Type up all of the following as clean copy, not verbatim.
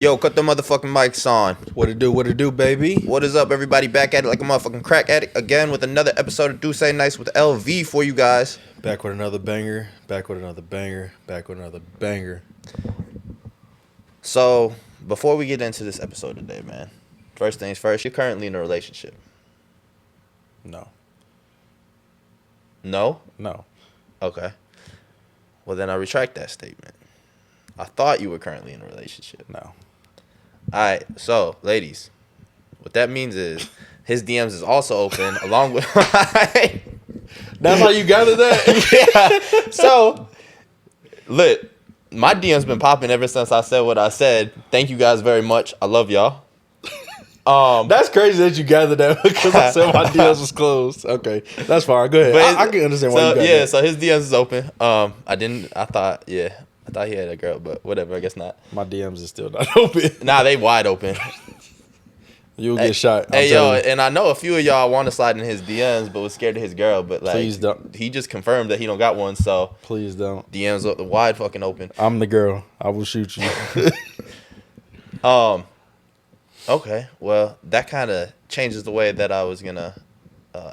Yo, cut the motherfucking mics on. What it do? What it do, baby? What is up, everybody? Back at it like a motherfucking crack addict again with another episode of Do Say Nice with LV for you guys. Back with another banger. Back with another banger. Back with another banger. So, before we get into this episode today, man, first things first, you're currently in a relationship. No. No? No. Okay. Well, then I retract that statement. I thought you were currently in a relationship. No. Alright, so, ladies, what that means is his DMs is also open along with That's how you gathered that? yeah. So, lit. My DM's been popping ever since I said what I said. Thank you guys very much. I love y'all. That's crazy that you gathered that because I said my deals was closed. Okay, that's fine. Go ahead. But I can understand why so, you got yeah, that. so his DMs is open. I thought he had a girl, but whatever, I guess not. My DMs is still not open. Nah, they wide open. You'll get shot. Hey, yo, and I know a few of y'all want to slide in his DMs, but was scared of his girl. But like, Please don't. He just confirmed that he don't got one, so Please don't. DMs up the wide fucking open. I'm the girl. I will shoot you. Okay, well, that kind of changes the way that I was gonna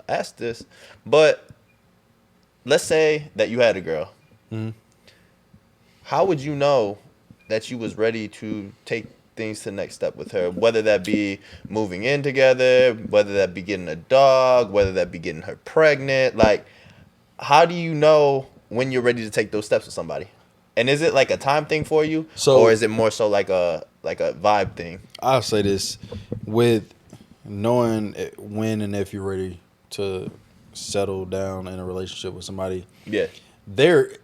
ask this. But let's say that you had a girl. Mm-hmm. How would you know that you was ready to take things to the next step with her? Whether that be moving in together, whether that be getting a dog, whether that be getting her pregnant. Like, how do you know when you're ready to take those steps with somebody? And is it like a time thing for you, or is it more so like a vibe thing? I'll say this, with knowing when and if you're ready to settle down in a relationship with somebody. Yeah. There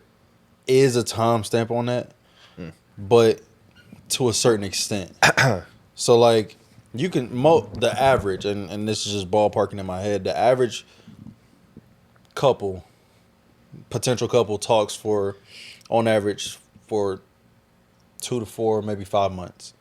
is a time stamp on that, but to a certain extent. So like you can the average, and this is just ballparking in my head, the average potential couple talks for, on average, for 2 to 4, maybe 5 months.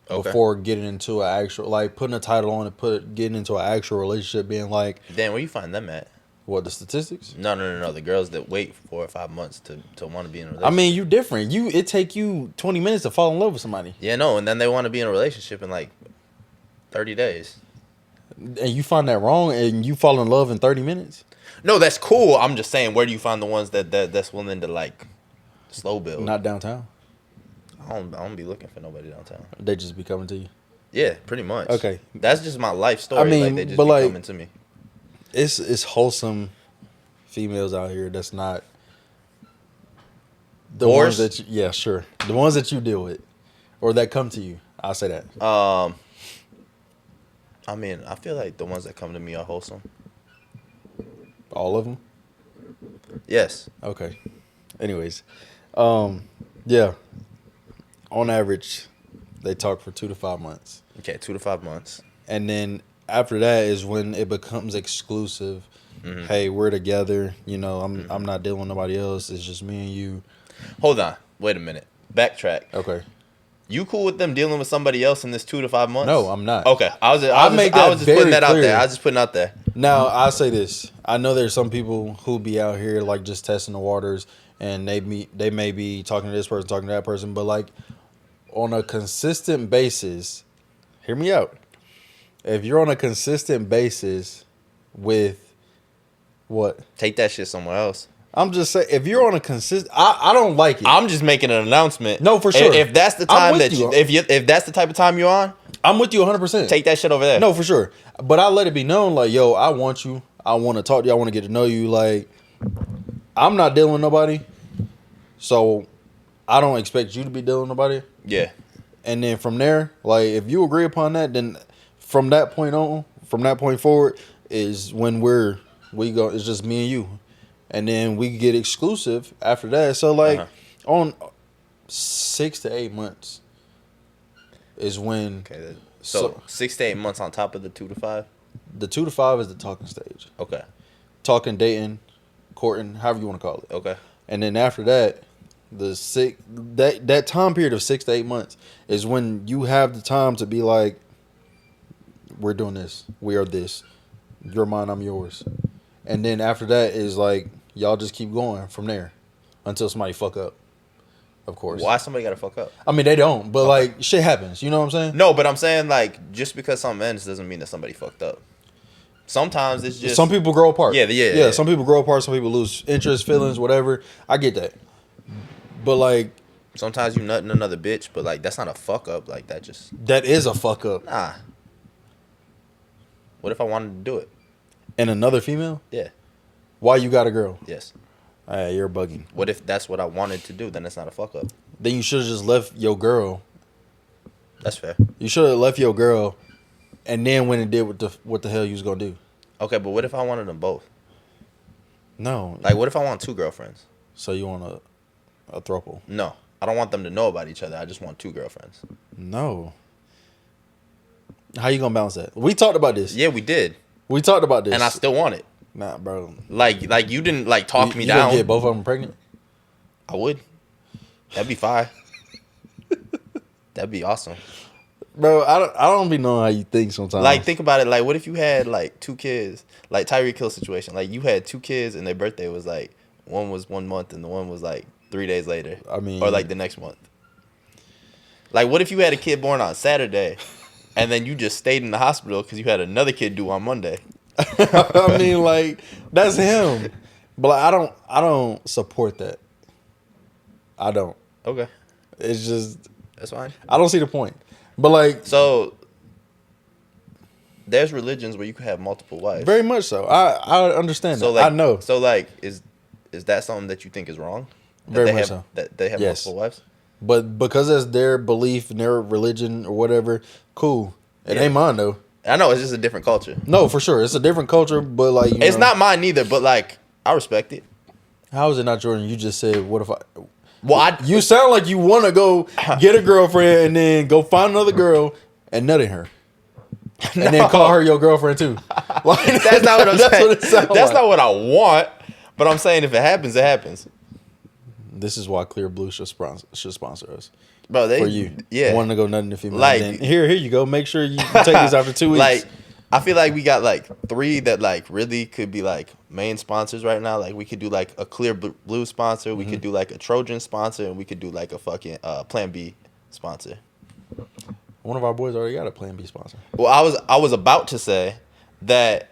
Okay. Before getting into an actual, like putting a title on it, getting into an actual relationship, being like, damn, where you find them at? What, the statistics? No. The girls that wait 4 or 5 months to want to be in a relationship. I mean, you different. It take you 20 minutes to fall in love with somebody. Yeah, no, and then they want to be in a relationship in like 30 days. And you find that wrong, and you fall in love in 30 minutes? No, that's cool. I'm just saying, where do you find the ones that's willing to like slow build? Not downtown. I don't be looking for nobody downtown. They just be coming to you. Yeah, pretty much. Okay, that's just my life story. I mean, like, they just but be like, coming to me. It's wholesome females out here that's not the Horse? ones that the ones that you deal with or that come to you. I'll say that. I mean, I feel like the ones that come to me are wholesome. All of them? Yes. Okay. Anyways, yeah. On average, they talk for 2 to 5 months. Okay, 2 to 5 months. And then after that is when it becomes exclusive. Mm-hmm. Hey, we're together. You know, I'm not dealing with nobody else. It's just me and you. Hold on. Wait a minute. Backtrack. Okay. You cool with them dealing with somebody else in this 2 to 5 months? No, I'm not. Okay. I was just putting that out there. I was just putting out there. Now, I'll say this. I know there's some people who be out here like just testing the waters, and they may be talking to this person, talking to that person, but like on a consistent basis, hear me out. If you're on a consistent basis with what? Take that shit somewhere else. I'm just saying, if you're on a consistent, I don't like it. I'm just making an announcement. No, for sure. If that's the time if that's the type of time you're on, I'm with you 100%. Take that shit over there. No, for sure. But I let it be known, like, yo, I want you. I want to talk to you. I want to get to know you. Like, I'm not dealing with nobody, so I don't expect you to be dealing with nobody. Yeah. And then from there, like, if you agree upon that, then from that point forward, is when we go. It's just me and you, and then we get exclusive after that. So like on 6 to 8 months is when. Okay. So 6 to 8 months on top of the 2 to 5. The 2 to 5 is the talking stage. Okay. Talking, dating, courting, however you want to call it. Okay. And then after that, that time period of 6 to 8 months is when you have the time to be like, we're doing this, we are this, you're mine, I'm yours. And then after that is like, y'all just keep going from there until somebody fuck up. of course. Why somebody gotta fuck up? I mean, they don't, but like shit happens. You know what I'm saying? No, but I'm saying like just because something ends doesn't mean that somebody fucked up. Sometimes it's just Some people grow apart. Yeah. Some people grow apart. Some people lose interest, feelings, whatever. I get that, but like Sometimes you nutting another bitch, but like that's not a fuck up. Like that just that is a fuck up. nah. What if I wanted to do it? And another female? Yeah. Why you got a girl? Yes. You're bugging. What if that's what I wanted to do? Then it's not a fuck up. Then you should have just left your girl. That's fair. You should have left your girl, and then went and did what the hell you was gonna do. Okay, but what if I wanted them both? No. Like, what if I want 2 girlfriends? So you want a throuple? No, I don't want them to know about each other. I just want 2 girlfriends. No. How you gonna balance that? We talked about this. Yeah, we did, We talked about this. and I still want it. Nah, bro. Like you didn't like talk me you down. gonna get both of them pregnant? I would. That'd be fine. That'd be awesome. Bro, I don't be knowing how you think sometimes. Like, think about it. Like, what if you had like 2 kids, like Tyreek Hill situation? Like, you had 2 kids, and their birthday was like one was 1 month, and the one was like 3 days later. I mean, or like the next month. Like, what if you had a kid born on Saturday, and then you just stayed in the hospital because you had another kid due on Monday? I mean, like that's him. But like, I don't support that. I don't. Okay, It's just that's fine. I don't see the point. But like, So there's religions where you can have multiple wives. very much so. I understand So that. like, I know. So like, is that something that you think is wrong? That Very they much have, so. That they have Yes. multiple wives. But because that's their belief and their religion or whatever, cool. It Yeah. ain't mine though. I know it's just a different culture. No, for sure. It's a different culture, but like It's not mine neither, but like I respect it. How is it not Jordan? You just said, what if I Well, you sound like you wanna go get a girlfriend and then go find another girl and nut in her. And then call her your girlfriend too. Like, that's not what I'm saying. What it sounds That's like. not what I want. But I'm saying if it happens, it happens. This is why Clear Blue should sponsor us. Bro, they For you. yeah. Wanting to go nutting the female. Like- Then, here you go. Make sure you take this after 2 weeks. Like, I feel like we got like 3 that like really could be like main sponsors right now. Like we could do like a Clear Blue sponsor, we could do like a Trojan sponsor, and we could do like a fucking Plan B sponsor. One of our boys already got a Plan B sponsor. Well, I was about to say that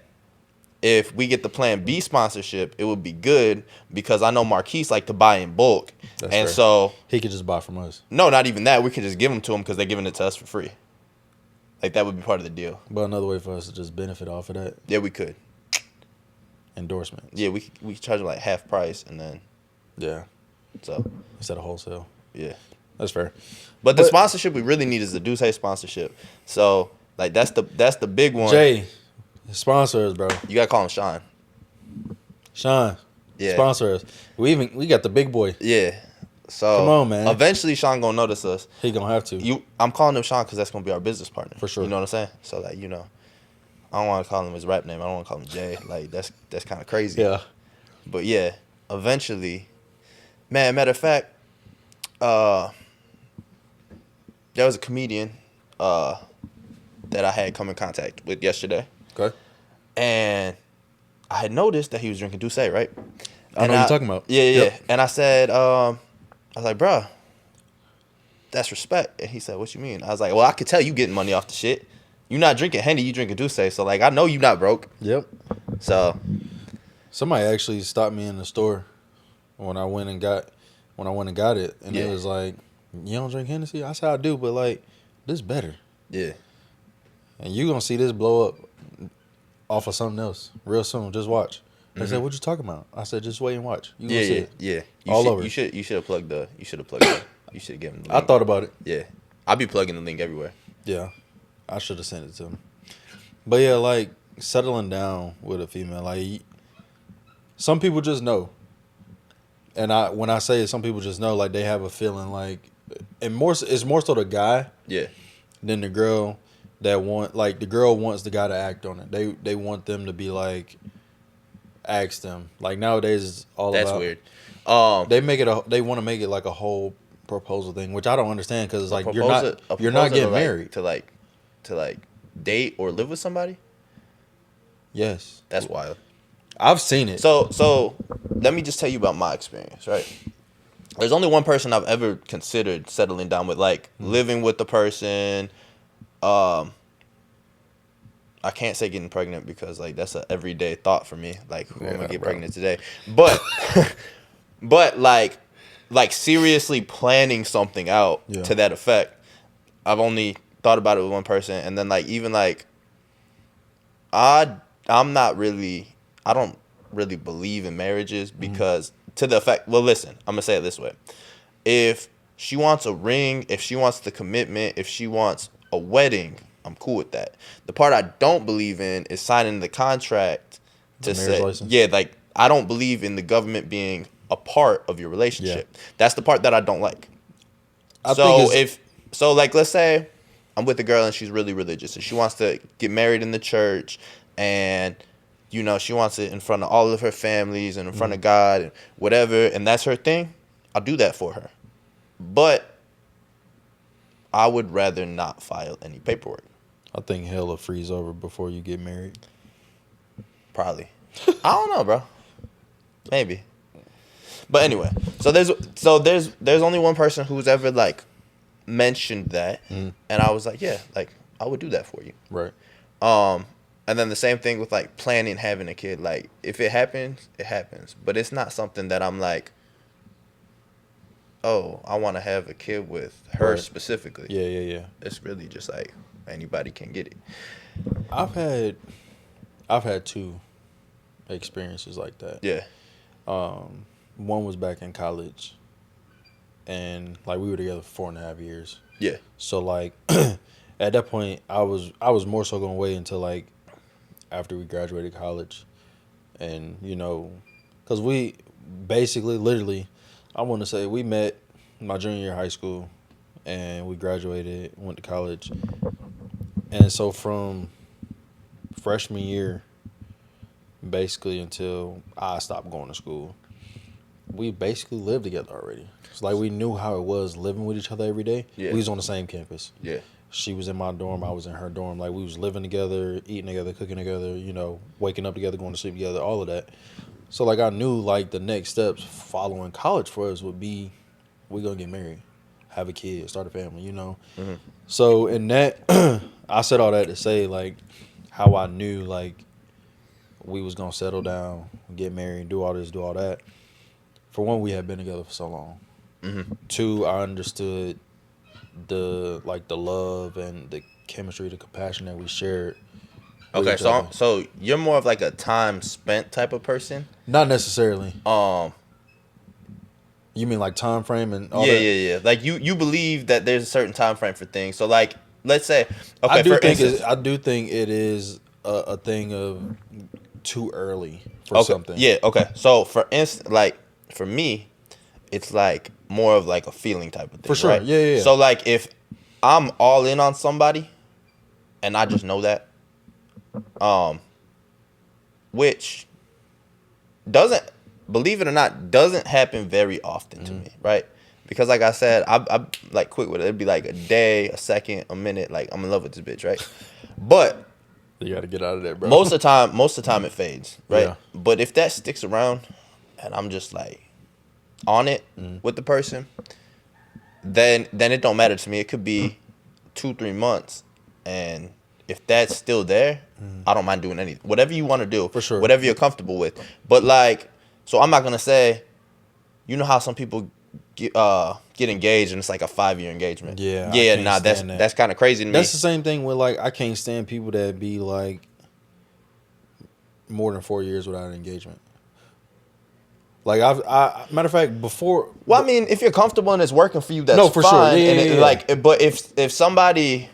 if we get the Plan B sponsorship, it would be good because I know Marquise like to buy in bulk, That's and fair. so He could just buy from us. no, not even that. We could just give them to him because they're giving it to us for free. Like that would be part of the deal. But another way for us to just benefit off of that Yeah, we could. endorsement. Yeah, we could charge them like half price, and then Yeah. so Instead of wholesale. yeah. That's fair. But the But- sponsorship we really need is the Duce sponsorship. So like that's the big one. Jay, sponsor us, bro. You gotta call him Sean. Sean, Yeah. sponsor us. We got the big boy. Yeah. So Come on, man. Eventually, Sean gonna notice us. He gonna have to. I'm calling him Sean because that's gonna be our business partner. For sure. You know what I'm saying? So like I don't want to call him his rap name. I don't want to call him Jay. Like that's kind of crazy. Yeah. But yeah, eventually, man. Matter of fact, there was a comedian that I had come in contact with yesterday, Okay. and I had noticed that he was drinking Douce, right? I know what you're talking about. Yeah. Yep. And I said, I was like, bruh, that's respect. And he said, what you mean? I was like, well, I could tell you getting money off the shit. You not drinking Henny, you drinking Douce. So like, I know you not broke. Yep. So Somebody actually stopped me in the store when I went and got it, and Yeah. it was like, "You don't drink Hennessy?" I said, "I do, but like, this better." yeah, And you gonna see this blow up off of something else real soon. Just watch. They said, "What you talking about?" I said, "Just wait and watch. You gonna see it." yeah. All over. You should have plugged the. You should have given him the I link. thought about it. Yeah, I'll be plugging the link everywhere. Yeah, I should have sent it to him. But yeah, like settling down with a female, like some people just know. And when I say it, some people just know, like they have a feeling, like, and it's more so the guy Yeah, than the girl that the girl wants the guy to act on it. They want them to be like, ask them. Like nowadays, it's all that's about weird. They want to make it like a whole proposal thing, which I don't understand because it's like A you're not proposal getting to, like, married. to like date or live with somebody. Yes, That's wild. I've seen it. So let me just tell you about my experience, right? there's only one person I've ever considered settling down with, like living with the person. Um, I can't say getting pregnant because like that's a everyday thought for me. Like, who am I gonna get pregnant today? But, but like seriously planning something out Yeah. to that effect. I've only thought about it with one person, and then like even like I'm not really I don't really believe in marriages because to the effect. Well, listen, I'm gonna say it this way: if she wants a ring, if she wants the commitment, if she wants a wedding, I'm cool with that. The part I don't believe in is signing the contract The to marriage say, license. yeah, like I don't believe in the government being a part of your relationship. That's the part that I don't like. I So think it's like let's say I'm with a girl and she's really religious and she wants to get married in the church and she wants it in front of all of her families and in front of God and whatever, and that's her thing. I'll do that for her. But I would rather not file any paperwork. I think hell will freeze over before you get married. Probably. I don't know, bro. Maybe. But anyway, so there's only one person who's ever like mentioned that, and I was like, yeah, like I would do that for you. Right. And then the same thing with like planning having a kid. Like if it happens, it happens. But it's not something that I'm like, oh, I want to have a kid with her specifically. Yeah. It's really just like anybody can get it. I've had two experiences like that. Yeah. One was back in college, and like we were together for 4.5 years. Yeah. So like at that point, I was more so gonna wait until like after we graduated college, and because we basically literally, I want to say we met my junior year of high school, and we graduated, went to college, and so from freshman year, basically until I stopped going to school, we basically lived together already. It's like we knew how it was living with each other every day. Yeah. We was on the same campus. Yeah. She was in my dorm, I was in her dorm. Like we was living together, eating together, cooking together, waking up together, going to sleep together, all of that. So like I knew like the next steps following college for us would be we're gonna get married, have a kid, start a family, Mm-hmm. So in that I said all that to say like how I knew like we was gonna settle down, get married, do all this, do all that. For one, we had been together for so long. Mm-hmm. Two, I understood the love and the chemistry, the compassion that we shared. Okay, so you're more of like a time spent type of person. Not necessarily. You mean like time frame and all that? Yeah. Like you believe that there's a certain time frame for things. So like let's say okay, I do instance, think it is a thing of too early for something. Yeah, okay. So for instance, like for me, it's like more of like a feeling type of thing. For sure. Right? Yeah. So like if I'm all in on somebody and I just know that, which doesn't, believe it or not, doesn't happen very often to me, right? Because like I said, I'm like quick with it. It'd be like a day, a second, a minute. Like I'm in love with this bitch, right? But You got to get out of there, bro. most of the time it fades, right? Yeah. But if that sticks around and I'm just like on it with the person, then it don't matter to me. It could be 2-3 months, and if that's still there, I don't mind doing anything. Whatever you want to do, For sure. Whatever you're comfortable with. But like, so I'm not gonna say, you know how some people get engaged and it's like a 5-year engagement. Yeah, I Yeah, can't nah, stand that. that's kind of crazy to me. That's the same thing with like I can't stand people that be like more than 4 years without an engagement. Like I matter of fact, before. Well, I mean, if you're comfortable and it's working for you, that's No, for sure. fine. Yeah, And yeah. like, but if somebody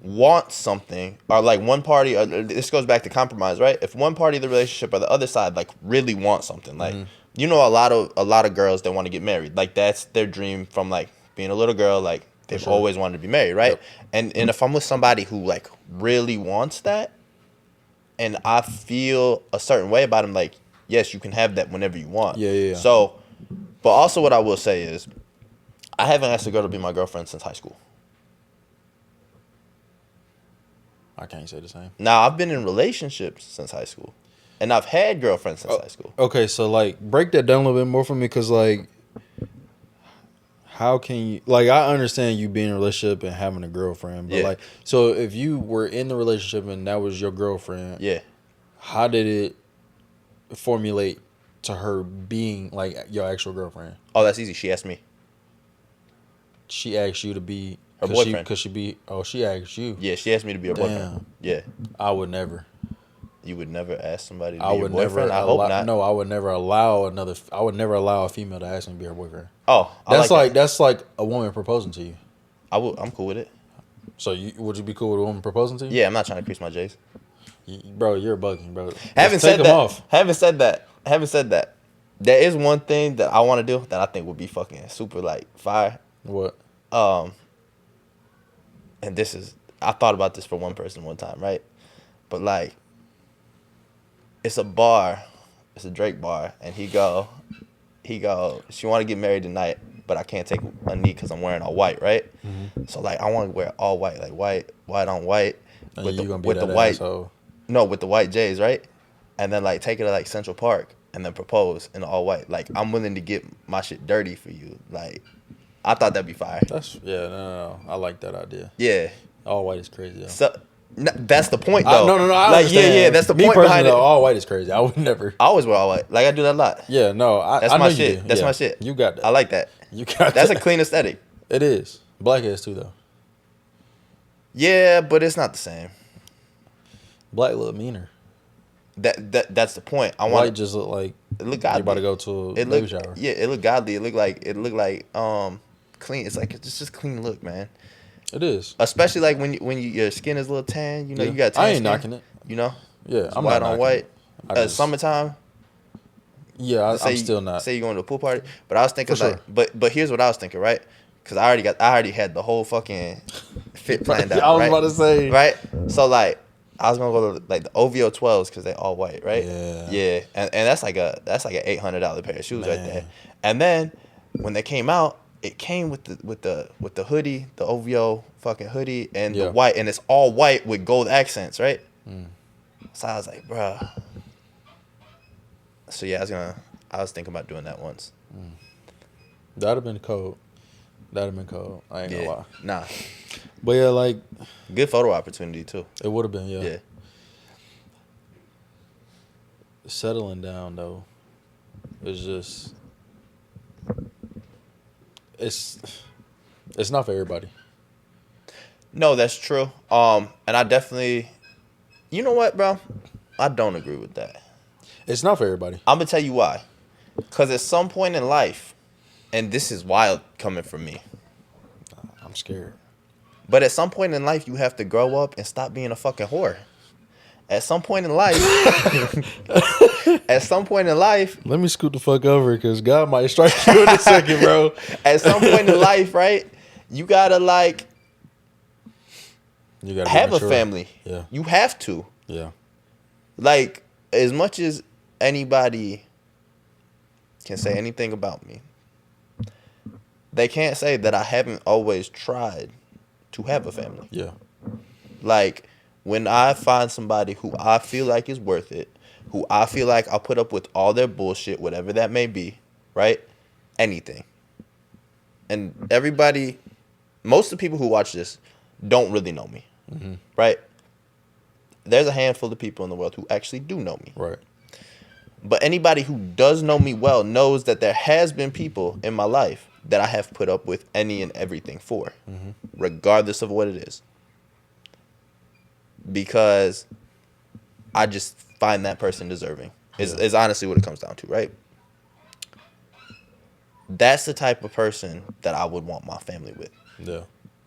wants something, or like one party, this goes back to compromise, right? If one party of the relationship or the other side like really wants something, like a lot of girls that want to get married, like that's their dream from like being a little girl, like they've sure. always wanted to be married, right? Yep. And if I'm with somebody who like really wants that, and I feel a certain way about him, like yes, you can have that whenever you want. Yeah. So. But also what I will say is, I haven't asked a girl to be my girlfriend since high school. I can't say the same. Now, I've been in relationships since high school. And I've had girlfriends since high school. Okay, so like break that down a little bit more for me, because like how can you, like, I understand you being in a relationship and having a girlfriend, but Yeah. like, so if you were in the relationship and that was your girlfriend, Yeah. how did it formulate to her being like your actual girlfriend? Oh, that's easy. She asked me. She asked you to be, Her boyfriend. she asked you. Yeah, she asked me to be her boyfriend. Damn. Yeah. I would never. You would never ask somebody to I be your would never boyfriend? I hope allow. not. No, I would never allow another. I would never allow a female to ask me to be her boyfriend. Oh, I like that. That's like a woman proposing to you. I'm cool with it. So would you be cool with a woman proposing to you? Yeah, I'm not trying to increase my J's. Bro, you're bugging, bro. Having Just take said them that, off. having said that, there is one thing that I want to do that I think would be fucking super like fire. What? And this is, I thought about this for one person one time, right? But like, it's a bar, it's a Drake bar, and he go, she want to get married tonight, but I can't take a knee because I'm wearing all white, right? Mm-hmm. So like, I want to wear all white, like white on white, And with you the gonna be with the that white, asshole. no, with the white J's, right? And then like take it to like Central Park and then propose in all white. Like, I'm willing to get my shit dirty for you. Like, I thought that'd be fire. No. I like that idea. Yeah. All white is crazy. Though. So that's the point, though. No. I like, understand. yeah, that's the Me point personally, behind it. though, all white is crazy. I would never. I always wear all white. Like, I do that a lot. Yeah, no, That's I my know shit. You do. That's Yeah. my shit. You got that. I like that. You got That's that. a clean aesthetic. It is. Black ass too, though. Yeah, but it's not the same. Black look meaner. That's the point. I White want just look like it look you're godly. about to go to a It baby look shower. yeah, it look godly. It look like clean. It's like it's just clean look, man. It is. Especially like when your skin is a little tan. You know, Yeah. you got tan I ain't skin, knocking it. You know, Yeah, it's I'm white not on knocking white. it. I just- Summertime. Yeah, I'm you- still not. Say you're going to a pool party, but I was thinking For like, sure. but here's what I was thinking, right? Because I already had the whole fucking fit planned out. I was right? about to say. Right? So like, I was gonna go to like the OVO 12s because they all white, right? Yeah. Yeah, and that's like an $800 pair of shoes right Man. there. And then when they came out, it came with the hoodie, the OVO fucking hoodie, and Yeah. the white, and it's all white with gold accents, right? So I was like, bruh. So yeah, I was thinking about doing that once. That'd have been cold. I ain't gonna Yeah, lie. nah, But yeah, like good photo opportunity too. it would have been. Yeah. Yeah. Settling down though, is just it's not for everybody. No, that's true. And I definitely, you know what, bro? I don't agree with that. It's not for everybody. I'm gonna tell you why. Cause at some point in life, and this is wild coming from me, I'm scared. but at some point in life, you have to grow up and stop being a fucking whore. At some point in life, Let me scoot the fuck over because God might strike you in a second, bro. at some point in life, right? You gotta like You gotta have be a mature. family. Yeah. You have to. Yeah. Like, as much as anybody can say anything about me, they can't say that I haven't always tried to have a family. Yeah. Like, when I find somebody who I feel like is worth it, who I feel like I'll put up with all their bullshit, whatever that may be, right? Anything. And everybody, most of the people who watch this don't really know me, right? There's a handful of people in the world who actually do know me. Right. But anybody who does know me well knows that there has been people in my life that I have put up with any and everything for, regardless of what it is. Because I just find that person deserving. Is honestly what it comes down to, right? That's the type of person that I would want my family with. Yeah.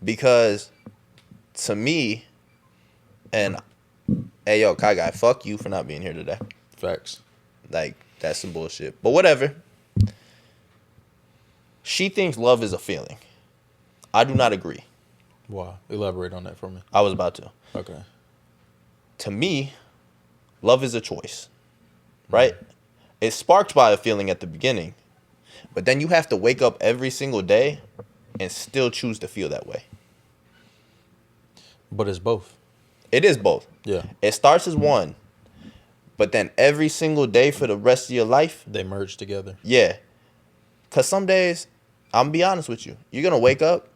Because to me, and hey, yo, Kai Guy, fuck you for not being here today. Facts. Like, that's some bullshit. But whatever. She thinks love is a feeling. I do not agree. Why? Elaborate on that for me. I was about to. Okay. To me, love is a choice, right? It's sparked by a feeling at the beginning, but then you have to wake up every single day and still choose to feel that way. But it's both. It is both. Yeah. It starts as one, but then every single day for the rest of your life, They merge together. yeah. Because some days I'm gonna be honest with you. You're gonna wake up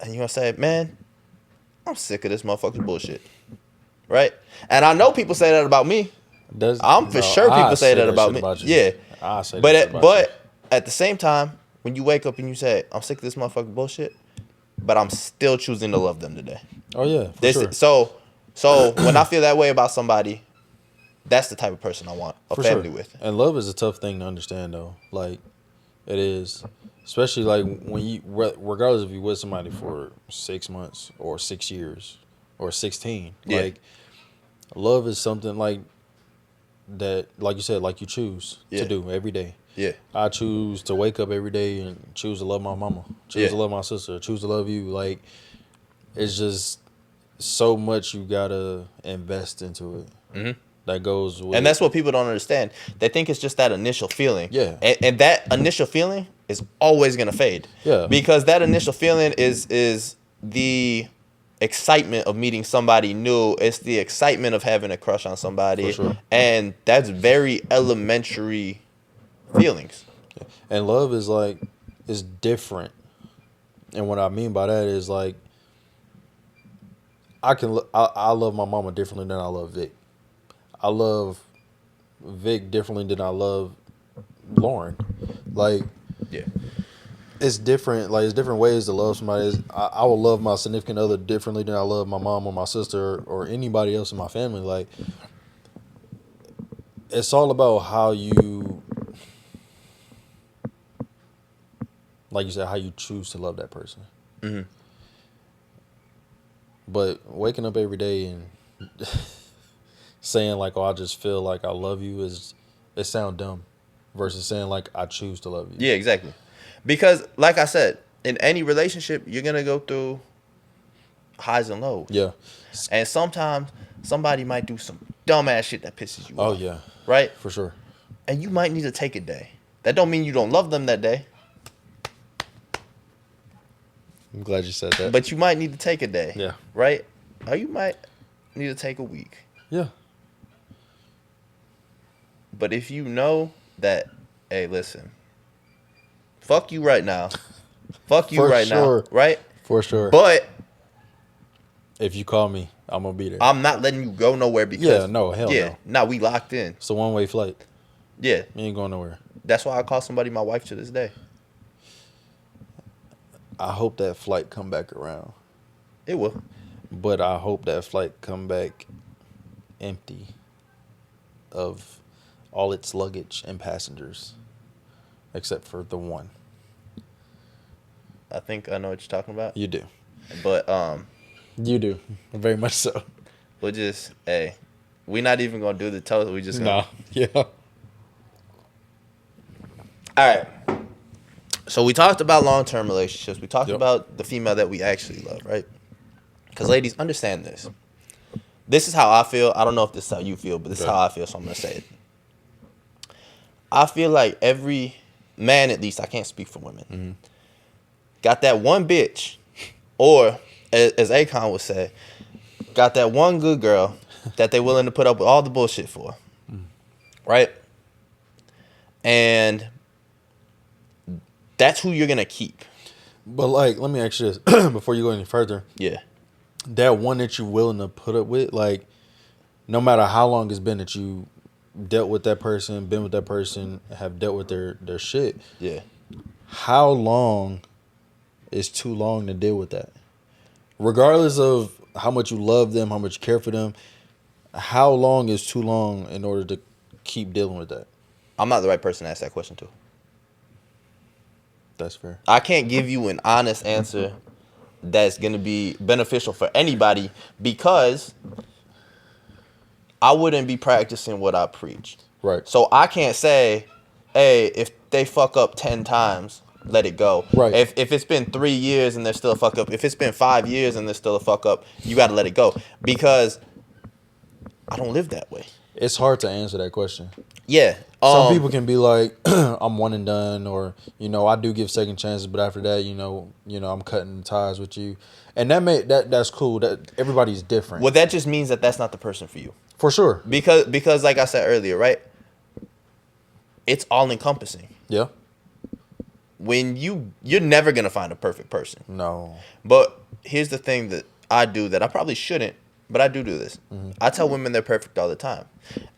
and you're gonna say, man, I'm sick of this motherfucking bullshit. Right? And I know people say that about me. I'm for sure people say that about shit me. about you. Yeah. I say that But shit at, about you. but at the same time, when you wake up and you say, I'm sick of this motherfucking bullshit, but I'm still choosing to love them today. Oh yeah, for This sure. so when I feel that way about somebody, that's the type of person I want a For sure. family with. And love is a tough thing to understand though. Like it is, especially like when you, regardless if you with somebody for 6 months or 6 years or 16. Yeah. Like love is something like that, like you said, like you choose to Yeah. do every day. Yeah. I choose to wake up every day and choose to love my mama, choose Yeah. to love my sister, choose to love you. Like it's just so much you gotta invest into it. Mm-hmm. That goes with, And that's what people don't understand. They think it's just that initial feeling. Yeah. And that initial feeling is always gonna fade. Yeah. Because that initial feeling is the excitement of meeting somebody new. It's the excitement of having a crush on somebody. For sure. And that's very elementary feelings. and love is like is different. And what I mean by that is like I love my mama differently than I love Vic. I love Vic differently than I love Lauren. Like Yeah. it's different. Like it's different ways to love somebody. I will love my significant other differently than I love my mom or my sister or anybody else in my family. Like it's all about how you, like you said, how you choose to love that person. Mm-hmm. But waking up every day and saying like, "Oh, I just feel like I love you," it sounds dumb, versus saying like, "I choose to love you." Yeah, exactly. Because like I said, in any relationship, you're gonna go through highs and lows. Yeah. And sometimes somebody might do some dumbass shit that pisses you Oh off. yeah, Right? for sure. And you might need to take a day. That don't mean you don't love them that day, I'm glad you said that. but you might need to take a day. Yeah. Right? Or you might need to take a week. Yeah. But if you know that, hey, listen, fuck you right now. Fuck you For right sure. now. Right? For sure. But If you call me, I'm gonna be there. I'm not letting you go nowhere because Yeah, no, hell no. Now we locked in. It's a one-way flight. Yeah. You ain't going nowhere. That's why I call somebody my wife to this day. I hope that flight come back around, It will. but I hope that flight come back empty of all its luggage and passengers, except for the one. I think I know what you're talking about. You do. But You do. Very much so. we'll just we're not even gonna do the toast. We just gonna. No. Yeah. All right. So we talked about long-term relationships. We talked Yep. about the female that we actually love, right? Because ladies, understand this. This is how I feel. I don't know if this is how you feel, but this is Okay. how I feel. So I'm gonna say it. I feel like every man, at least, I can't speak for women, got that one bitch, or as Akon would say, got that one good girl that they're willing to put up with all the bullshit for, right? And that's who you're gonna keep. But like, let me ask you this before you go any further. Yeah. That one that you're willing to put up with, like, no matter how long it's been that you dealt with that person, been with that person, have dealt with their shit, Yeah. how long is too long to deal with that? Regardless of how much you love them, how much you care for them, how long is too long in order to keep dealing with that? I'm not the right person to ask that question to. That's fair. I can't give you an honest answer that's going to be beneficial for anybody because I wouldn't be practicing what I preach. Right. So I can't say, hey, if they fuck up 10 times, let it go. Right. If it's been 3 years and they're still a fuck up, if it's been 5 years and they're still a fuck up, you got to let it go because I don't live that way. It's hard to answer that question. Yeah. Some people can be like, I'm one and done, or, I do give second chances, but after that, I'm cutting ties with you. And that's cool. That everybody's different. Well, that just means that that's not the person for you. For sure. Because like I said earlier, right? It's all encompassing. Yeah. when you're never gonna find a perfect person. No. But here's the thing that I do that I probably shouldn't, but I do this. I tell women they're perfect all the time.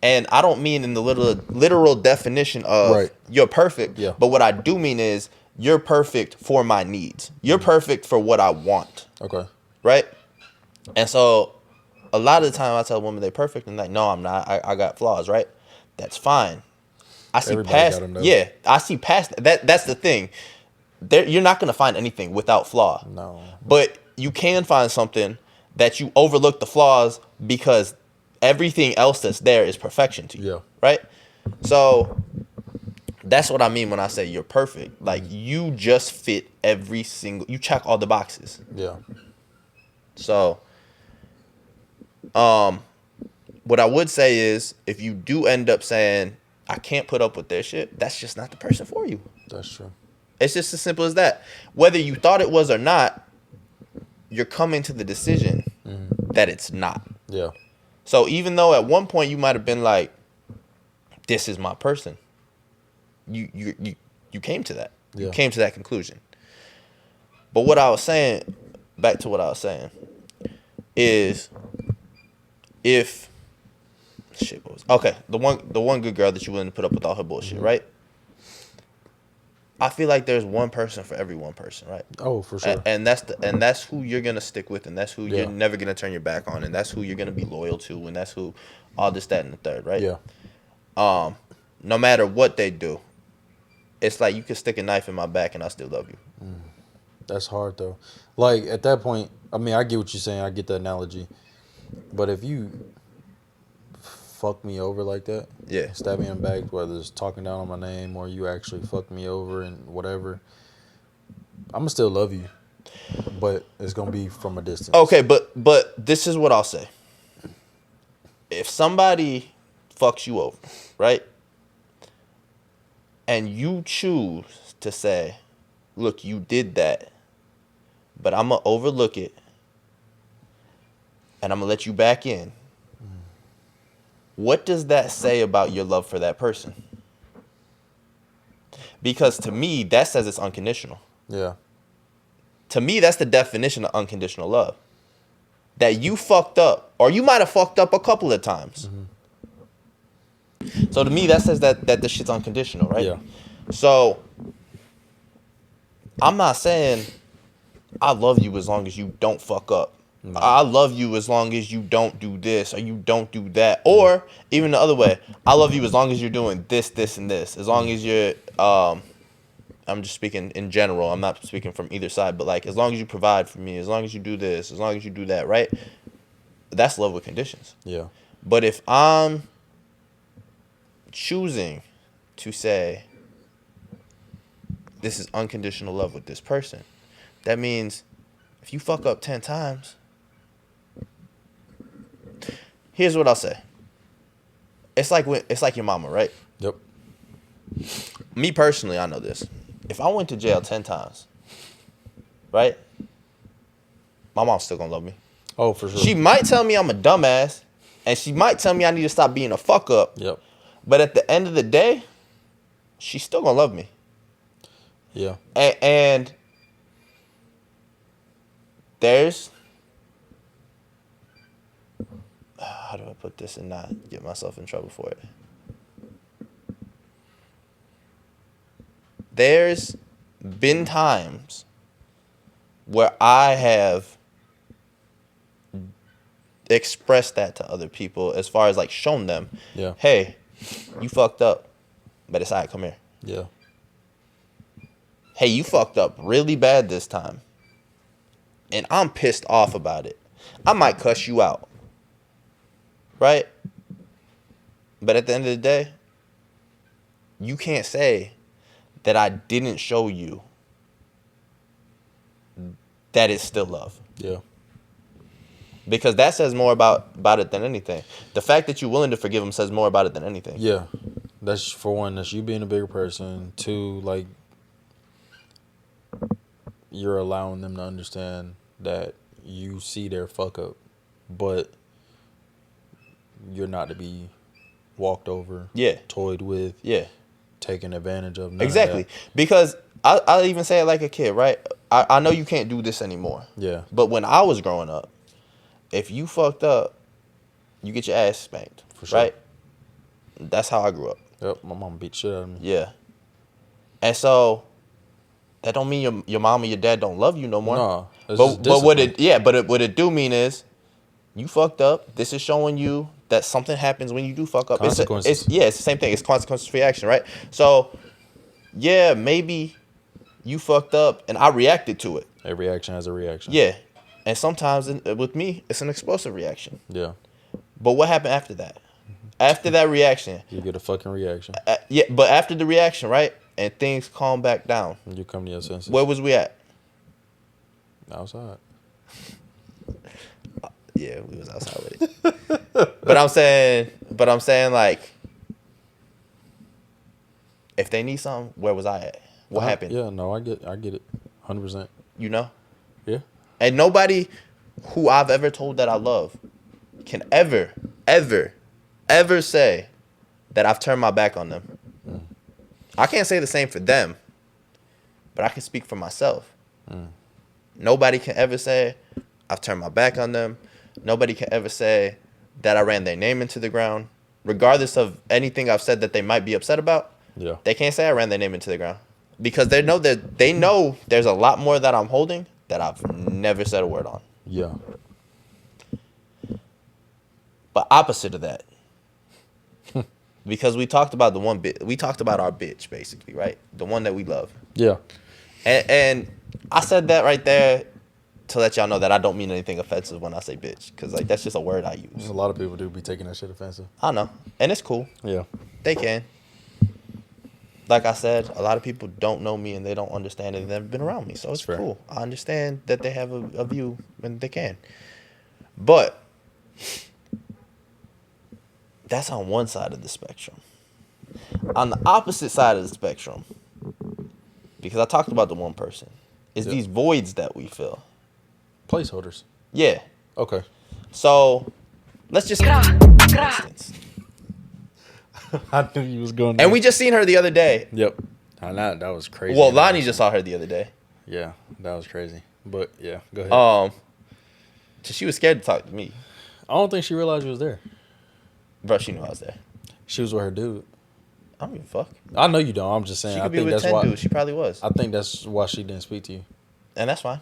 And I don't mean in the literal definition of Right. you're perfect, Yeah. but what I do mean is you're perfect for my needs. You're perfect for what I want, Okay. right? And so a lot of the time I tell women they're perfect and like, no, I'm not. I got flaws, right? That's fine. I see Everybody past, got 'em, though. yeah, I see past that. That's the thing. You're not going to find anything without flaw. No. But you can find something that you overlook the flaws because everything else that's there is perfection to you. Yeah. Right? So that's what I mean when I say you're perfect. Like you just fit you check all the boxes. Yeah. So what I would say is if you do end up saying I can't put up with their shit, that's just not the person for you. That's true. It's just as simple as that. Whether you thought it was or not, you're coming to the decision that it's not. Yeah. So even though at one point you might have been like, "This is my person," you came to that. Yeah. You came to that conclusion. But what I was saying, back to what I was saying, is if shit what was okay, the one good girl that you willing to put up with all her bullshit, right? I feel like there's one person for every one person, right? Oh, for sure. And that's who you're gonna stick with, and that's who Yeah. you're never gonna turn your back on, and that's who you're gonna be loyal to, and that's who all this, that, and the third, right? Yeah. No matter what they do, it's like you could stick a knife in my back and I still love you. That's hard though. Like at that point, I mean, I get what you're saying. I get the analogy. But if you fuck me over like that, Yeah. stab me in the back, whether it's talking down on my name or you actually fuck me over and whatever, I'm gonna still love you, but it's gonna be from a distance. Okay, but this is what I'll say. If somebody fucks you over, right? And you choose to say, "Look, you did that, but I'm gonna overlook it and I'm gonna let you back in." What does that say about your love for that person? Because to me, that says it's unconditional. Yeah. To me, that's the definition of unconditional love. That you fucked up, or you might have fucked up a couple of times. So to me, that says that the shit's unconditional, right? Yeah. So I'm not saying I love you as long as you don't fuck up. No. I love you as long as you don't do this or you don't do that. Or even the other way, I love you as long as you're doing this, this, and this. As long as you're, I'm just speaking in general. I'm not speaking from either side. But like, as long as you provide for me, as long as you do this, as long as you do that, right? That's love with conditions. Yeah. But if I'm choosing to say, this is unconditional love with this person, that means if you fuck up 10 times, here's what I'll say. It's like your mama, right? Yep. Me personally, I know this. If I went to jail 10 times, right? My mom's still gonna love me. Oh, for sure. She might tell me I'm a dumbass, and she might tell me I need to stop being a fuck up. Yep. But at the end of the day, she's still gonna love me. Yeah. And there's, how do I put this and not get myself in trouble for it? There's been times where I have expressed that to other people as far as like shown them, Yeah. hey, you fucked up, but it's all right, come here. Yeah. Hey, you fucked up really bad this time. And I'm pissed off about it. I might cuss you out. Right? But at the end of the day, you can't say that I didn't show you that it's still love. Yeah. Because that says more about it than anything. The fact that you're willing to forgive them says more about it than anything. Yeah. That's for one, that's you being a bigger person. Two, like you're allowing them to understand that you see their fuck up, but you're not to be walked over, Yeah. toyed with, Yeah. taken advantage of. Exactly. Because I'll even say it like a kid, right? I know you can't do this anymore. Yeah. But when I was growing up, if you fucked up, you get your ass spanked. For sure. Right? That's how I grew up. Yep. My mom beat shit out of me. Yeah. And so that don't mean your mom or your dad don't love you no more. No. It's But just but what discipline. what it do mean is you fucked up. This is showing you that something happens when you do fuck up. Consequences. It's the same thing. It's consequences for your action, right? So yeah, maybe you fucked up and I reacted to it. Every action has a reaction. Yeah. And sometimes with me, it's an explosive reaction. Yeah. But what happened after that? After that reaction, You get a fucking reaction. yeah, but after the reaction, right? And things calm back down. You come to your senses. Where was we at? Outside. Yeah, we was outside with it. but I'm saying like, if they need something, where was I at? What happened? Yeah, no, I get it. 100%. You know? Yeah. And nobody who I've ever told that I love can ever say that I've turned my back on them. I can't say the same for them, but I can speak for myself. Nobody can ever say I've turned my back on them. Nobody can ever say that I ran their name into the ground. Regardless of anything I've said that they might be upset about, Yeah. they can't say I ran their name into the ground. Because they know there's a lot more that I'm holding that I've never said a word on. Yeah. But opposite of that, because we talked about we talked about our bitch, basically, right? The one that we love. Yeah. And I said that right there to let y'all know that I don't mean anything offensive when I say bitch. Because, like, that's just a word I use. A lot of people do be taking that shit offensive. I know. And it's cool. Yeah. They can. Like I said, a lot of people don't know me and they don't understand it. They've never been around me. So it's fair. cool. I understand that they have a view when they can. But that's on one side of the spectrum. On the opposite side of the spectrum, because I talked about the one person, is these voids that we fill. Placeholders. Yeah. Okay. So let's just instance. I knew you was going. And we just seen her the other day. Yep. That was crazy. Well, Lonnie just saw her the other day. Yeah, that was crazy. But yeah, go ahead. So she was scared to talk to me. I don't think she realized you was there. Bro, she knew I was there. She was with her dude. I don't give a fuck. I know you don't. I'm just saying. She I could be think with that's 10 why. dudes. She probably was. I think that's why she didn't speak to you. And that's fine.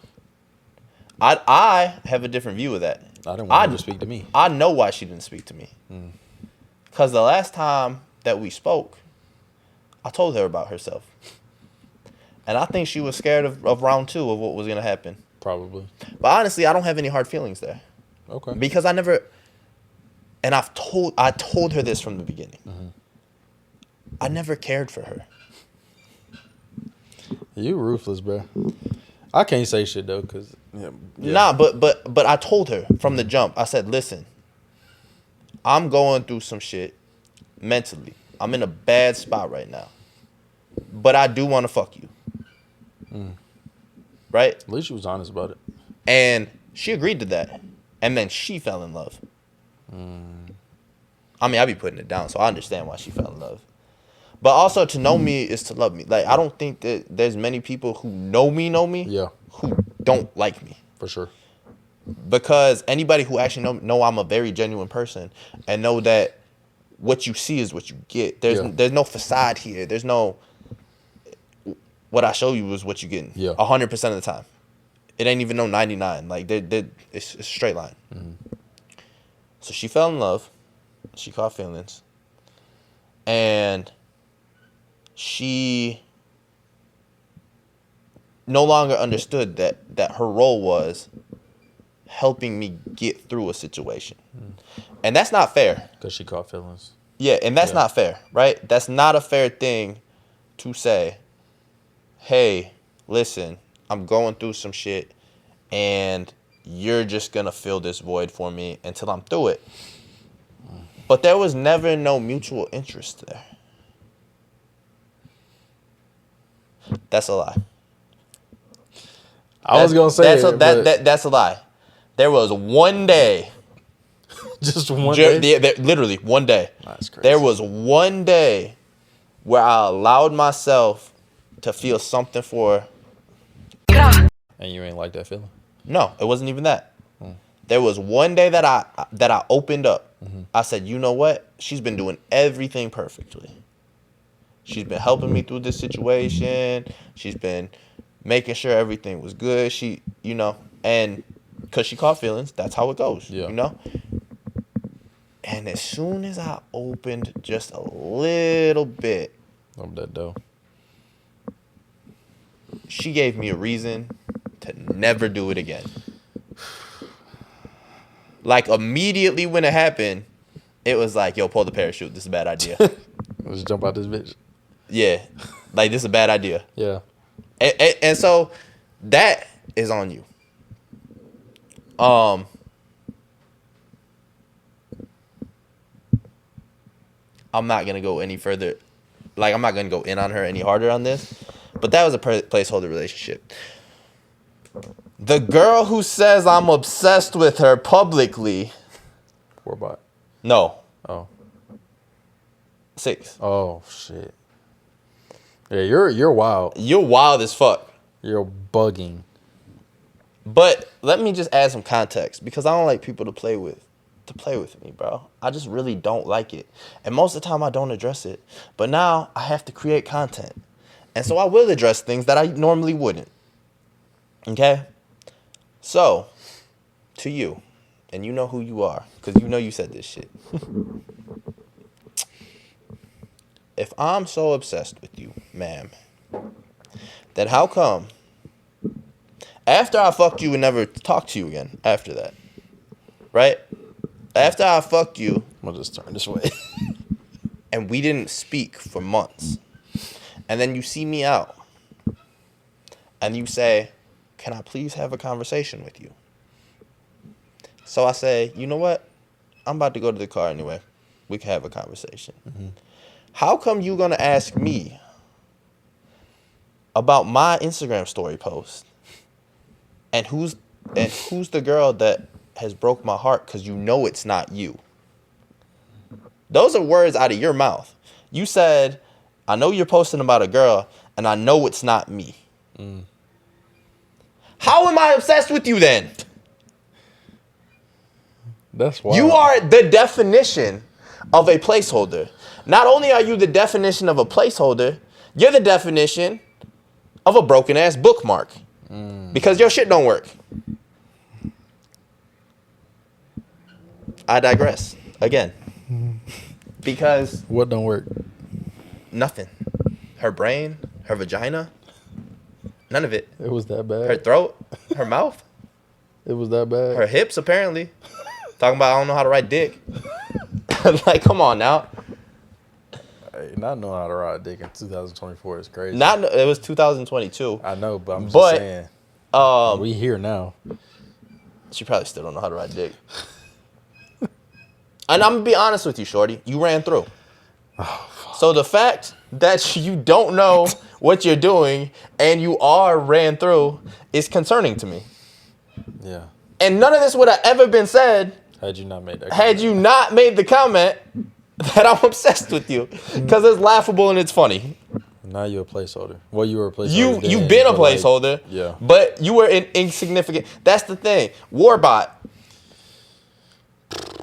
I have a different view of that. I didn't want her to speak to me. I know why she didn't speak to me. Because the last time that we spoke, I told her about herself. And I think she was scared of round 2 of what was going to happen. Probably. But honestly, I don't have any hard feelings there. Okay. Because I told her this from the beginning. I never cared for her. You ruthless, bro. I can't say shit though, cause Nah, but I told her from the jump. I said, listen, I'm going through some shit mentally. I'm in a bad spot right now, but I do want to fuck you. Right? At least she was honest about it. And she agreed to that, and then she fell in love. I mean, I be putting it down, so I understand why she fell in love. But also, to know me is to love me. Like, I don't think that there's many people who know me, Yeah. who don't like me. For sure. Because anybody who actually know I'm a very genuine person and know that what you see is what you get. There's no facade here. There's no, what I show you is what you're getting. Yeah. 100% of the time. It ain't even no 99. Like, it's a straight line. So she fell in love. She caught feelings. And she no longer understood that her role was helping me get through a situation. And that's not fair. Because she caught feelings. Yeah, and that's not fair, right? That's not a fair thing to say, hey, listen, I'm going through some shit, and you're just going to fill this void for me until I'm through it. But there was never no mutual interest there. That's a lie. I was going to say that's a lie. There was one day. Just one day? Literally, one day. That's crazy. There was one day where I allowed myself to feel something for. And you ain't like that feeling? No, it wasn't even that. There was one day that I opened up. I said, you know what? She's been doing everything perfectly. She's been helping me through this situation. She's been making sure everything was good. She, and because she caught feelings, that's how it goes, And as soon as I opened just a little bit, Of that dough. she gave me a reason to never do it again. Like, immediately when it happened, it was like, yo, pull the parachute. This is a bad idea. Let's jump out this bitch. Yeah. Like, this is a bad idea. Yeah. And so that is on you. I'm not going to go any further. Like, I'm not going to go in on her any harder on this. But that was a placeholder relationship. The girl who says I'm obsessed with her publicly. 4 bot. No. Oh. 6. Oh shit. Yeah, you're wild. You're wild as fuck. You're bugging. But let me just add some context, because I don't like people to play with me, bro. I just really don't like it. And most of the time I don't address it. But now I have to create content. And so I will address things that I normally wouldn't. Okay? So, to you, and you know who you are, because you know you said this shit. If I'm so obsessed with you, ma'am, then how come after I fucked you and never talked to you again after that, right? After I fucked you, I'm gonna just turn this way. and we didn't speak for months, and then you see me out, and you say, can I please have a conversation with you? So I say, you know what? I'm about to go to the car anyway. We can have a conversation. Mm-hmm. How come you gonna ask me about my Instagram story post? And who's the girl that has broke my heart, because you know it's not you? Those are words out of your mouth. You said, I know you're posting about a girl, and I know it's not me. How am I obsessed with you then? That's wild. You are the definition of a placeholder. Not only are you the definition of a placeholder, you're the definition of a broken ass bookmark. Because your shit don't work. I digress again. Because what don't work? nothing. Her brain, her vagina, none of it. It was that bad. Her throat, her mouth, It was that bad. her hips, apparently. Talking about I don't know how to ride dick. Like, come on now. Hey, not knowing how to ride dick in 2024 is crazy. It was 2022. I know, but I'm just saying. We here now. She probably still don't know how to ride dick. And I'm gonna be honest with you, shorty. You ran through. So the fact that you don't know what you're doing and you are ran through is concerning to me. Yeah. And none of this would have ever been said Had you not made that had you not made the comment that I'm obsessed with you. Because it's laughable and it's funny. Now you're a placeholder. Well, you were a placeholder. You've been a placeholder. Yeah. But you were insignificant. That's the thing. Warbot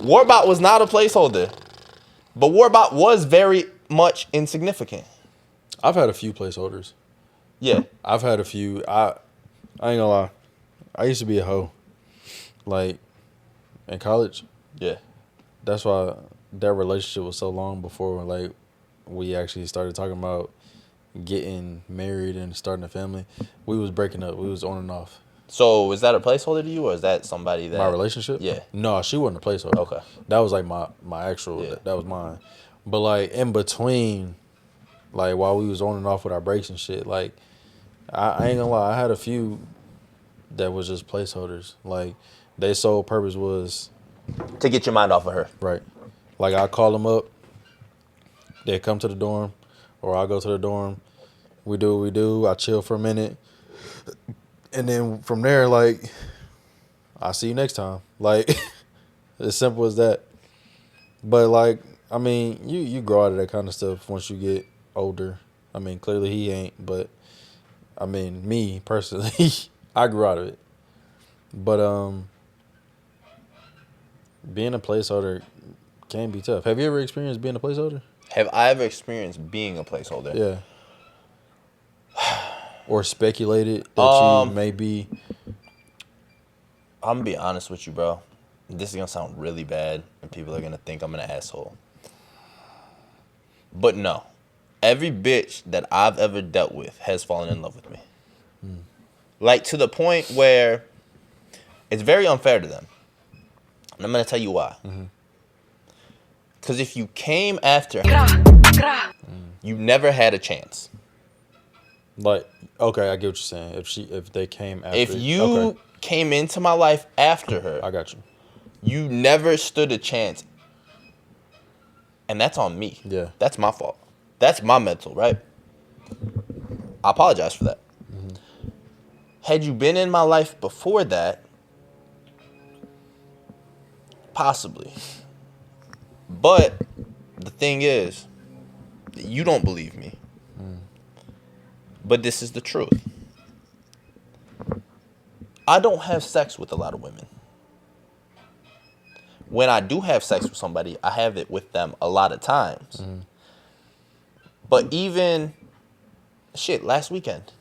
was not a placeholder. But Warbot was very much insignificant. I've had a few placeholders. Yeah. I've had a few. I ain't gonna lie. I used to be a hoe. Like, in college. Yeah. That's why that relationship was so long before, like, we actually started talking about getting married and starting a family. We was breaking up. We was on and off. So is that a placeholder to you, or is that somebody that... My relationship? Yeah. No, she wasn't a placeholder. Okay. That was like my actual, Yeah. that was mine. But like in between, like while we was on and off with our breaks and shit, like I ain't gonna lie, I had a few that was just placeholders. Like their sole purpose was... To get your mind off of her. Right. Like I call them up, they come to the dorm, or I go to the dorm, we do what we do, I chill for a minute. And then from there, like, I'll see you next time. Like, as simple as that. But, like, I mean, you grow out of that kind of stuff once you get older. I mean, clearly he ain't, but I mean, me personally, I grew out of it. But being a placeholder can be tough. Have you ever experienced being a placeholder? Have I ever experienced being a placeholder? Yeah. Or speculated that you Um, may be. I'm gonna be honest with you, bro. This is gonna sound really bad, and people are gonna think I'm an asshole. But no, every bitch that I've ever dealt with has fallen in love with me. Like to the point where it's very unfair to them. And I'm gonna tell you why. Because if you came after her, you never had a chance. Like, okay, I get what you're saying. If they came after, If you okay, came into my life after her, I got you. you never stood a chance. And that's on me. Yeah. That's my fault. That's my mental, right? I apologize for that. Had you been in my life before that, possibly. But the thing is, you don't believe me. But this is the truth. I don't have sex with a lot of women. When I do have sex with somebody, I have it with them a lot of times. But even, last weekend,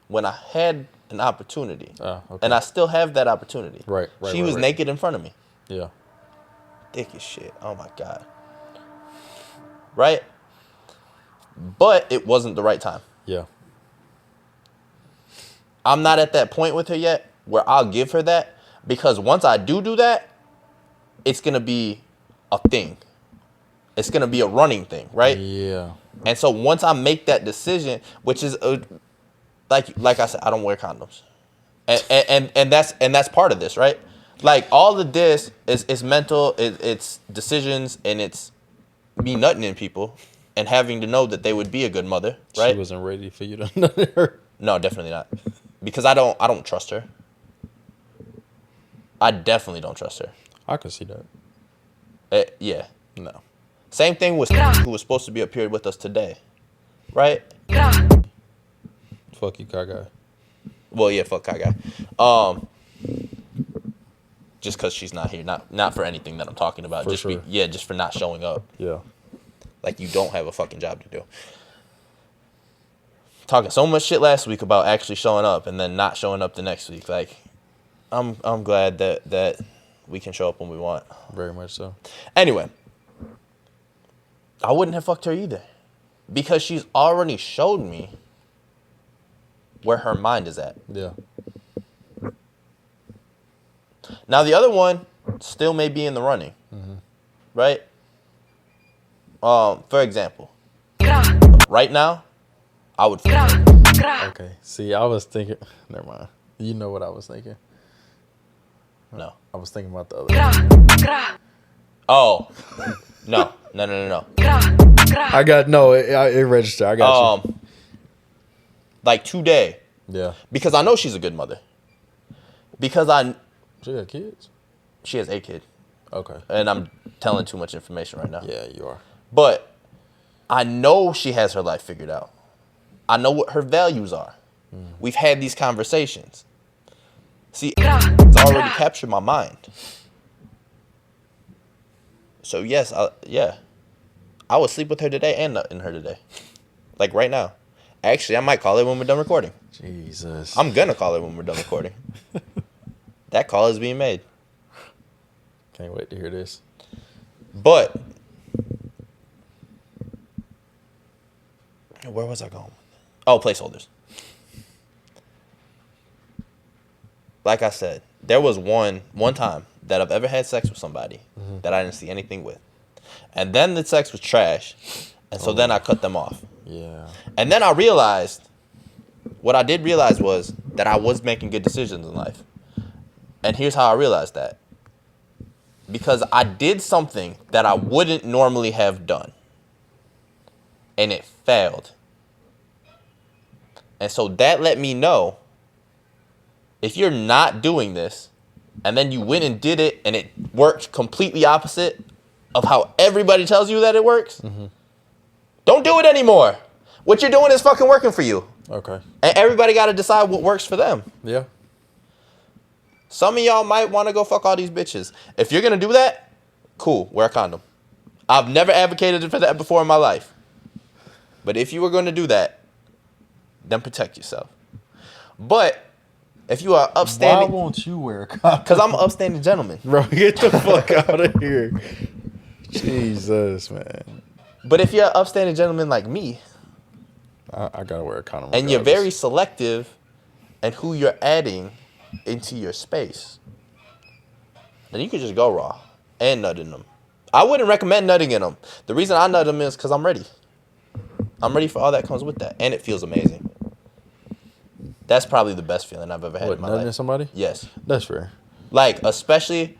when I had an opportunity, Okay. and I still have that opportunity, Right, she was naked in front of me. Yeah. Thick as shit. Oh my God. Right? But it wasn't the right time. Yeah. I'm not at that point with her yet where I'll give her that, because once I do that, it's going to be a thing. It's going to be a running thing, right? Yeah. And so once I make that decision, which is like I said, I don't wear condoms. And that's part of this, right? Like all of this is mental, it's decisions, and it's me nutting in people and having to know that they would be a good mother, right? She wasn't ready for you to nut her. No, definitely not. Because I don't trust her. I definitely don't trust her. I can see that. Yeah. No. Same thing with who was supposed to be up here with us today, right? Fuck you, Kaga. Well, yeah, fuck Kai just because she's not here, not for anything that I'm talking about. For sure. Just for not showing up. Yeah. Like you don't have a fucking job to do. Talking so much shit last week about actually showing up and then not showing up the next week. Like, I'm glad that we can show up when we want. Very much so. Anyway, I wouldn't have fucked her either, because she's already showed me where her mind is at. Yeah. Now the other one still may be in the running, right? For example, right now, I would. Okay. See, I was thinking. Never mind. You know what I was thinking. No. I was thinking about the other. Oh, no. I got no. It registered. I got you. Like today, Yeah. because I know she's a good mother. Because She got kids. she has a kid, Okay. and I'm telling too much information right now. Yeah, you are. But I know she has her life figured out. I know what her values are. We've had these conversations. See, it's already captured my mind. So yes, I would sleep with her today and nut in her today. Like right now. Actually, I might call her when we're done recording. Jesus. I'm gonna call her when we're done recording. That call is being made. Can't wait to hear this. But where was I going? Oh, placeholders. Like I said, there was one time that I've ever had sex with somebody that I didn't see anything with. And then the sex was trash. And so then I cut them off. Yeah. And then I realized, what I did realize was that I was making good decisions in life. And here's how I realized that. Because I did something that I wouldn't normally have done. And it failed. And so that let me know, if you're not doing this, and then you went and did it, and it worked completely opposite of how everybody tells you that it works, don't do it anymore. What you're doing is fucking working for you. Okay. And everybody got to decide what works for them. Yeah. Some of y'all might want to go fuck all these bitches. If you're going to do that, cool, wear a condom. I've never advocated for that before in my life. But if you were going to do that, then protect yourself. But if you are upstanding... Why won't you wear a condom? Because I'm an upstanding gentleman. Bro, get the fuck out of here. Jesus, man. But if you're an upstanding gentleman like me... I gotta wear a condom. And you're very selective in who you're adding into your space, then you could just go raw and nut in them. I wouldn't recommend nutting in them. The reason I nut them is because I'm ready. I'm ready for all that comes with that. And it feels amazing. That's probably the best feeling I've ever had in my life. Nutting in somebody? Yes. That's fair. Like, especially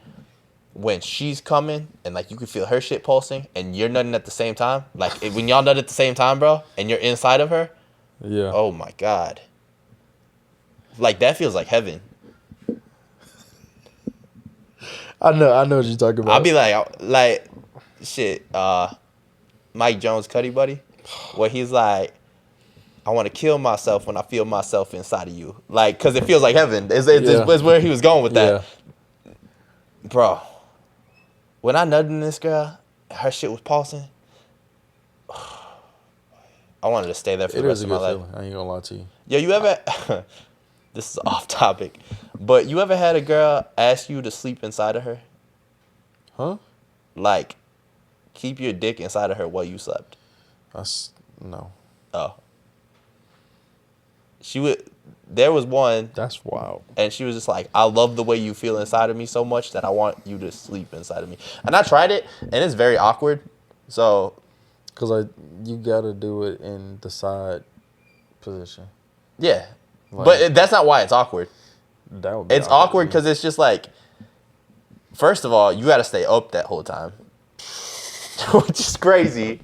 when she's coming and, like, you can feel her shit pulsing and you're nutting at the same time. Like, when y'all nut at the same time, bro, and you're inside of her. Yeah. Oh, my God. Like, that feels like heaven. I know what you're talking about. I'll be like, shit, Mike Jones' Cuddy Buddy, where he's like, I want to kill myself when I feel myself inside of you. Like, because it feels like heaven. It's where he was going with that. Yeah. Bro, when I nutted in this girl, her shit was pulsing. I wanted to stay there for the rest of my life. Feeling. I ain't gonna lie to you. Yo, you ever... This is off topic. But you ever had a girl ask you to sleep inside of her? Huh? Like, keep your dick inside of her while you slept. No. Oh. There was one. That's wild. And she was just like, I love the way you feel inside of me so much that I want you to sleep inside of me. And I tried it, and it's very awkward. So. Because you got to do it in the side position. Yeah. Like, but that's not why it's awkward. That would be it's awkward because it's just like, first of all, you got to stay up that whole time. Which is crazy.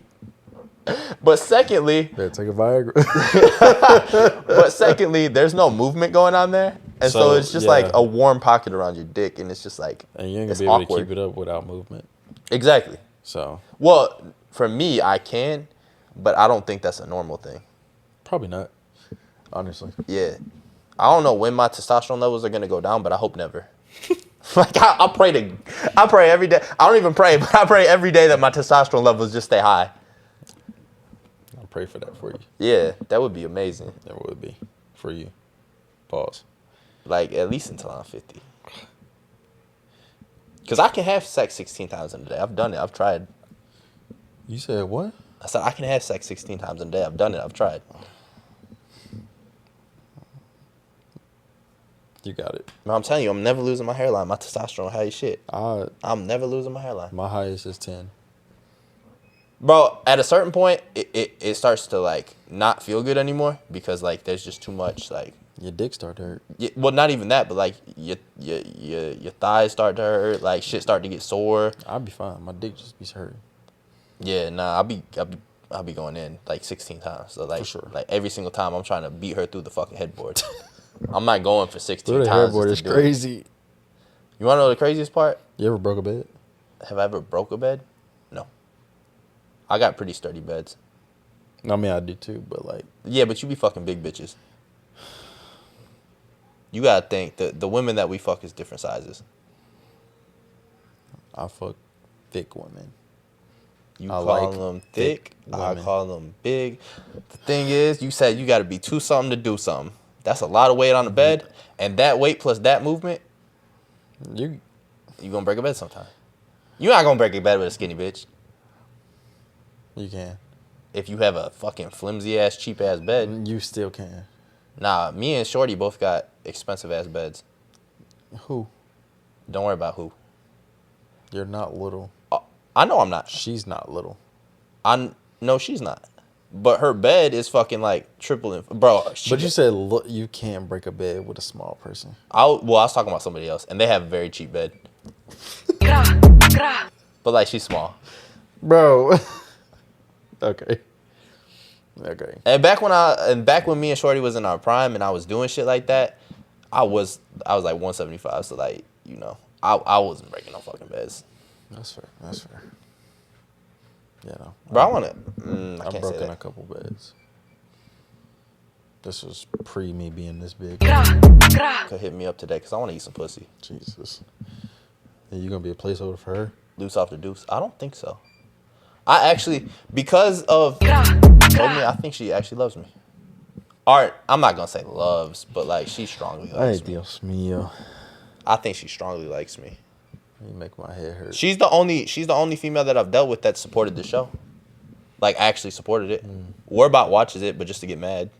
But secondly... Better take a Viagra. But secondly, there's no movement going on there. And so it's just like a warm pocket around your dick. And it's just like, and you ain't going to be able to keep it up without movement. Exactly. So... Well, for me, I can. But I don't think that's a normal thing. Probably not. Honestly. Yeah. I don't know when my testosterone levels are going to go down, but I hope never. Like, I pray every day. I don't even pray, but I pray every day that my testosterone levels just stay high. I'll pray for that for you. Yeah, that would be amazing. That would be. For you. Pause. Like, at least until I'm 50. Because I can have sex 16 times in a day. I've done it. I've tried. You said what? I said I can have sex 16 times in a day. I've done it. I've tried. You got it. Man, I'm telling you, I'm never losing my hairline. My testosterone high as shit. I'm never losing my hairline. My highest is 10. Bro, at a certain point, it starts to, like, not feel good anymore because, like, there's just too much, like... Your dick start to hurt. Well, not even that, but, like, your thighs start to hurt. Like, shit start to get sore. I'll be fine. My dick just be hurting. Yeah, nah, I'll be going in, like, 16 times. So, like, for sure. Like, every single time I'm trying to beat her through the fucking headboard. I'm not going for 16 the times. Headboard is crazy. You want to know the craziest part? You ever broke a bed? Have I ever broke a bed? No. I got pretty sturdy beds. I mean, I do too, but like... Yeah, but you be fucking big bitches. You gotta think, the women that we fuck is different sizes. I fuck thick women. You call them thick, I call them big. The thing is, you said you gotta be 2-something to do something. That's a lot of weight on the bed, and that weight plus that movement, you gonna break a bed sometime. You're not gonna break a bed with a skinny bitch. You can. If you have a fucking flimsy ass, cheap ass bed. You still can. Nah, me and Shorty both got expensive ass beds. Who? Don't worry about who. You're not little. I know I'm not. She's not little. No, she's not. But her bed is fucking like triple. Bro. But you said you can't break a bed with a small person. I was talking about somebody else, and they have a very cheap bed. But like, she's small. Bro. Okay. And back when me and Shorty was in our prime and I was doing shit like that, I was like 175. So like, you know, I wasn't breaking no fucking beds. That's fair. Yeah, no. Bro, I want to... I've broken a couple beds. This was pre me being this big. Could hit me up today because I want to eat some pussy. Jesus. And you gonna be a placeholder for her? Loose off the deuce. I don't think so. I actually, because of told me, I think she actually loves me. Art, I'm not gonna say loves, but like she strongly likes me. Dios mío. I think she strongly likes me. You make my head hurt. She's the only female that I've dealt with that supported the show. Like actually supported it. Warbot watches it, but just to get mad.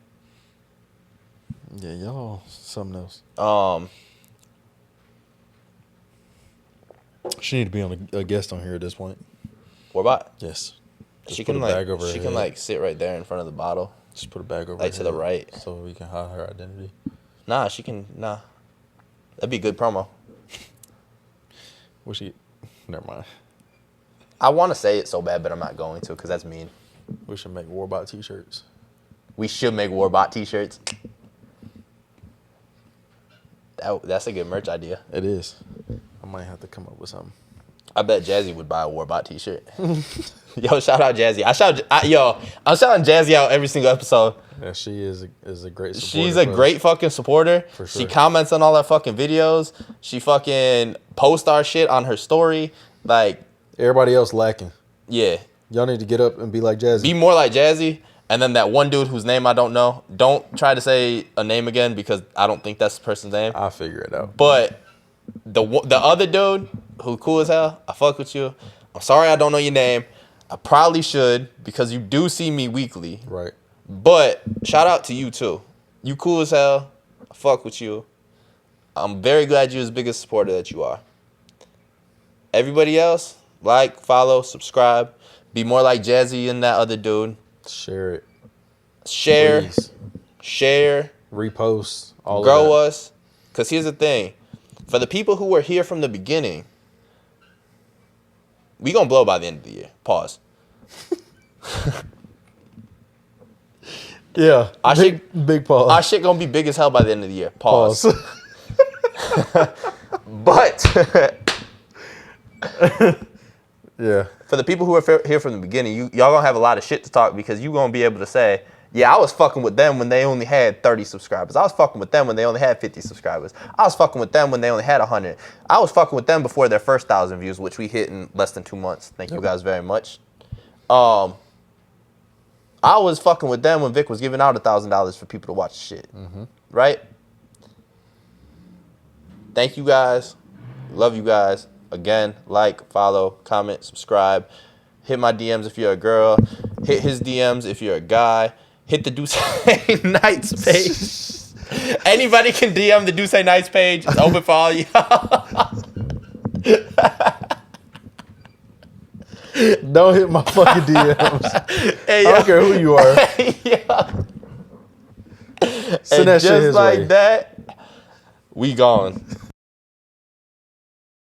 Yeah, y'all something else. She need to be on a guest on here at this point. Warbot? Yes. Just She put can a bag over her she head. can like sit right there in front of the bottle. Just put a bag over Like her to the head right. so we can hide her identity. Nah, she can That'd be good promo. Never mind. I want to say it so bad, but I'm not going to because that's mean. We should make Warbot t-shirts. We should make Warbot t-shirts. That's a good merch idea. It is. I might have to come up with something. I bet Jazzy would buy a Warbot t-shirt. Yo, shout out Jazzy. I'm shouting Jazzy out every single episode. Yeah, she is a great supporter. She's a great fucking supporter. For sure. She comments on all our fucking videos. She fucking posts our shit on her story. Like, Everybody else lacking. yeah. Y'all need to get up and be like Jazzy. Be more like Jazzy. And then that one dude whose name I don't know. Don't try to say a name again because I don't think that's the person's name. I'll figure it out. But the other dude who cool as hell, I fuck with you. I'm sorry I don't know your name. I probably should because you do see me weekly. Right. But shout out to you too. You cool as hell. I fuck with you. I'm very glad you're as big a supporter that you are. Everybody else, like, follow, subscribe. Be more like Jazzy and that other dude. Share it. Share. Please. Share. Repost. All Grow of that. us. Because here's the thing. For the people who were here from the beginning, we gonna blow by the end of the year. Pause. Yeah. Our Big pause. Our shit gonna be big as hell by the end of the year. Pause. But yeah. for the people who are here from the beginning, y'all gonna have a lot of shit to talk because you gonna be able to say, yeah, I was fucking with them when they only had 30 subscribers. I was fucking with them when they only had 50 subscribers. I was fucking with them when they only had 100. I was fucking with them before their first 1,000 views, which we hit in less than 2 months. Thank you guys very much. I was fucking with them when Vic was giving out $1,000 for people to watch the shit. Mm-hmm. Right? Thank you guys. Love you guys. Again, like, follow, comment, subscribe. Hit my DMs if you're a girl. Hit his DMs if you're a guy. Hit the Duce Nights page. Anybody can DM the Duce Nights page. It's open for all y'all. Don't hit my fucking DMs. Hey, I don't care who you are. Yeah. Send that shit just his like way. that, we gone.